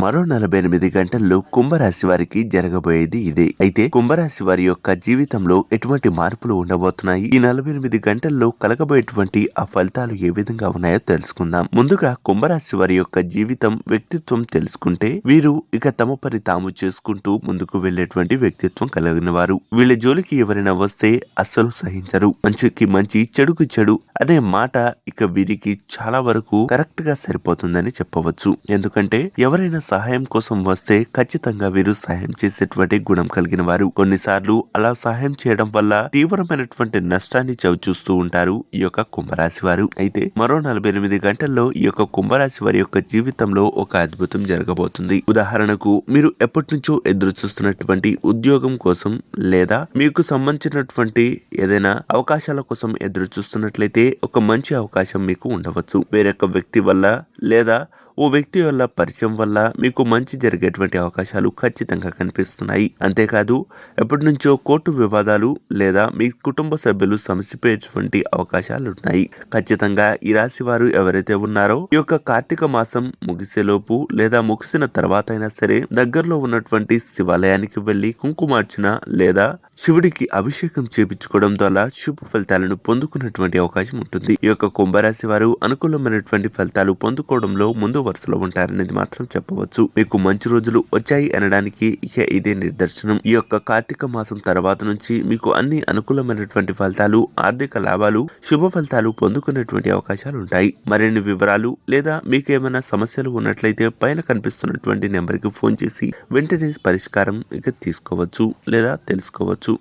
మరో 48 గంటల్లో కుంభరాశి వారికి జరగబోయేది ఇదే. అయితే కుంభరాశి వారి యొక్క జీవితంలో ఎటువంటి మార్పులు ఉండబోతున్నాయి, ఈ 48 గంటల్లో కలగబోయేటువంటి ఆ ఫలితాలు ఏ విధంగా ఉన్నాయో తెలుసుకుందాం. ముందుగా కుంభరాశి వారి యొక్క జీవితం, వ్యక్తిత్వం తెలుసుకుంటే వీరు ఇక తమ పని తాము చేసుకుంటూ ముందుకు వెళ్లేటువంటి వ్యక్తిత్వం కలిగిన వారు. వీళ్ళ జోలికి ఎవరైనా వస్తే అస్సలు సహించరు. మంచికి మంచి, చెడుకు చెడు అనే మాట ఇక వీరికి చాలా వరకు కరెక్ట్ గా సరిపోతుందని చెప్పవచ్చు. ఎందుకంటే ఎవరైనా సహాయం కోసం వస్తే ఖచ్చితంగా వీరు సహాయం చేసేటువంటి గుణం కలిగిన వారు. కొన్నిసార్లు అలా సహాయం చేయడం వల్ల తీవ్రమైనటువంటి నష్టాన్ని చవిచూస్తూ ఉంటారు ఈ యొక్క కుంభరాశి వారు. అయితే మరో 48 గంటల్లో ఈ యొక్క కుంభరాశి వారి యొక్క జీవితంలో ఒక అద్భుతం జరగబోతుంది. ఉదాహరణకు మీరు ఎప్పటి నుంచో ఎదురు చూస్తున్నటువంటి ఉద్యోగం కోసం లేదా మీకు సంబంధించినటువంటి ఏదైనా అవకాశాల కోసం ఎదురు చూస్తున్నట్లయితే ఒక మంచి అవకాశం మీకు ఉండవచ్చు. వేరొక వ్యక్తి వల్ల లేదా ఓ వ్యక్తి వల్ల పరిచయం వల్ల మీకు మంచి జరిగేటువంటి అవకాశాలు ఖచ్చితంగా కనిపిస్తున్నాయి. అంతేకాదు ఎప్పటి నుంచో కోర్టు వివాదాలు లేదా మీ కుటుంబ సభ్యులు సమసిపోయేటువంటి అవకాశాలు ఉన్నాయి. ఖచ్చితంగా ఈ రాశి వారు ఎవరైతే ఉన్నారో ఈ యొక్క కార్తీక మాసం ముగిసేలోపు లేదా ముగిసిన తర్వాత అయినా సరే దగ్గరలో ఉన్నటువంటి శివాలయానికి వెళ్లి కుంకుమార్చన లేదా శివుడికి అభిషేకం చేపించుకోవడం ద్వారా శుభ ఫలితాలను పొందుకున్నటువంటి అవకాశం ఉంటుంది. ఈ యొక్క కుంభరాశి వారు అనుకూలమైనటువంటి ఫలితాలు పొందుకోవడంలో ముందు వరుసలో ఉంటారనేది మాత్రం చెప్పవచ్చు. మీకు మంచి రోజులు వచ్చాయి అనడానికి ఇక ఇదే నిదర్శనం. ఈ యొక్క కార్తీక మాసం తర్వాత నుంచి మీకు అన్ని అనుకూలమైనటువంటి ఫలితాలు, ఆర్థిక లాభాలు, శుభ ఫలితాలు పొందుకునేటువంటి అవకాశాలు ఉంటాయి. మరిన్ని వివరాలు లేదా మీకు ఏమైనా సమస్యలు ఉన్నట్లయితే పైన కనిపిస్తున్నటువంటి నెంబర్ కి ఫోన్ చేసి వెంటనే పరిష్కారం ఇక తీసుకోవచ్చు లేదా తెలుసుకోవచ్చు.